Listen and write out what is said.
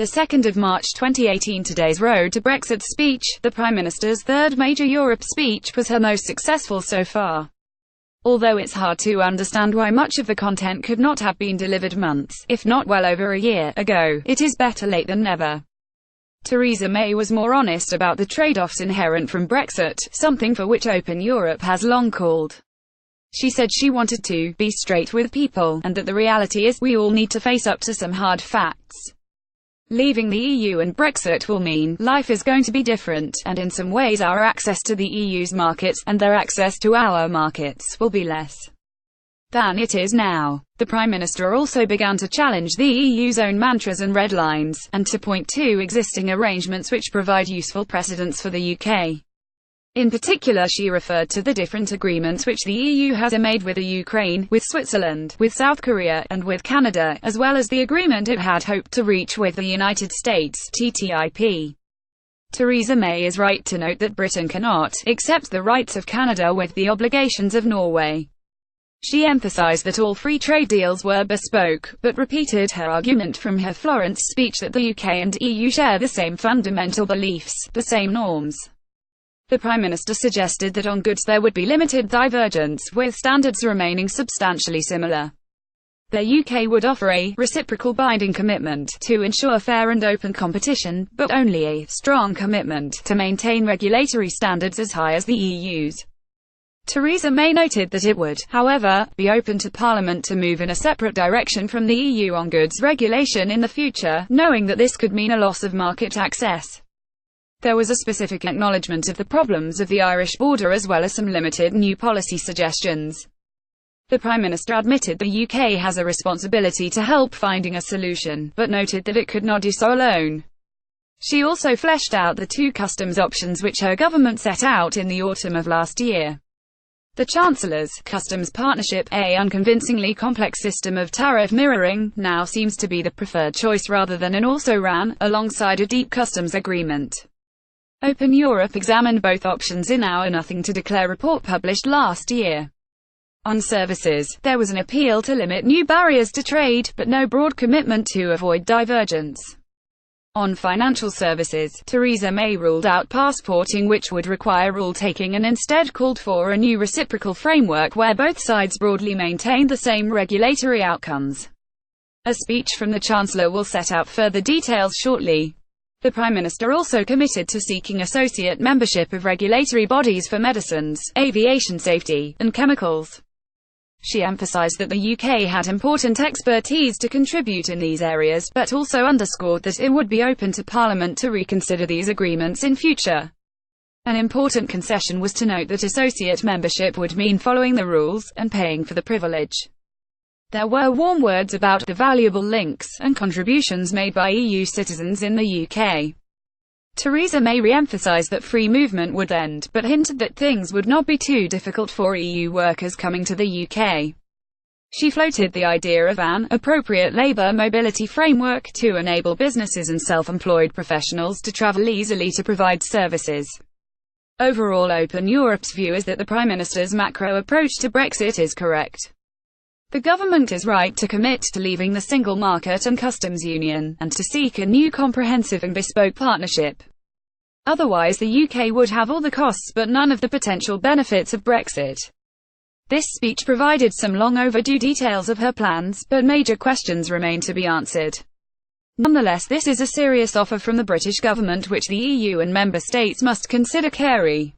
2nd of March 2018. Today's Road to Brexit speech, the Prime Minister's third major Europe speech, was her most successful so far. Although it's hard to understand why much of the content could not have been delivered months, if not well over a year, ago, it is better late than never. Theresa May was more honest about the trade-offs inherent from Brexit, something for which Open Europe has long called. She said she wanted to be straight with people, and that the reality is, we all need to face up to some hard facts. Leaving the EU and Brexit will mean life is going to be different, and in some ways our access to the EU's markets, and their access to our markets, will be less than it is now. The Prime Minister also began to challenge the EU's own mantras and red lines, and to point to existing arrangements which provide useful precedents for the UK. In particular, she referred to the different agreements which the EU has made with the Ukraine, with Switzerland, with South Korea, and with Canada, as well as the agreement it had hoped to reach with the United States, TTIP. Theresa May is right to note that Britain cannot accept the rights of Canada with the obligations of Norway. She emphasized that all free trade deals were bespoke, but repeated her argument from her Florence speech that the UK and EU share the same fundamental beliefs, the same norms. The Prime Minister suggested that on goods there would be limited divergence, with standards remaining substantially similar. The UK would offer a reciprocal binding commitment to ensure fair and open competition, but only a strong commitment to maintain regulatory standards as high as the EU's. Theresa May noted that it would, however, be open to Parliament to move in a separate direction from the EU on goods regulation in the future, knowing that this could mean a loss of market access. There was a specific acknowledgement of the problems of the Irish border as well as some limited new policy suggestions. The Prime Minister admitted the UK has a responsibility to help finding a solution, but noted that it could not do so alone. She also fleshed out the two customs options which her government set out in the autumn of last year. The Chancellor's customs partnership, a unconvincingly complex system of tariff mirroring, now seems to be the preferred choice rather than an also-ran, alongside a deep customs agreement. Open Europe examined both options in our Nothing to Declare report published last year. On services, there was an appeal to limit new barriers to trade, but no broad commitment to avoid divergence. On financial services, Theresa May ruled out passporting, which would require rule-taking, and instead called for a new reciprocal framework where both sides broadly maintained the same regulatory outcomes. A speech from the Chancellor will set out further details shortly. The Prime Minister also committed to seeking associate membership of regulatory bodies for medicines, aviation safety, and chemicals. She emphasized that the UK had important expertise to contribute in these areas, but also underscored that it would be open to Parliament to reconsider these agreements in future. An important concession was to note that associate membership would mean following the rules, and paying for the privilege. There were warm words about the valuable links and contributions made by EU citizens in the UK. Theresa May re-emphasised that free movement would end, but hinted that things would not be too difficult for EU workers coming to the UK. She floated the idea of an appropriate labour mobility framework to enable businesses and self-employed professionals to travel easily to provide services. Overall, Open Europe's view is that the Prime Minister's macro approach to Brexit is correct. The government is right to commit to leaving the single market and customs union, and to seek a new comprehensive and bespoke partnership. Otherwise the UK would have all the costs but none of the potential benefits of Brexit. This speech provided some long overdue details of her plans, but major questions remain to be answered. Nonetheless, this is a serious offer from the British government which the EU and member states must consider carefully.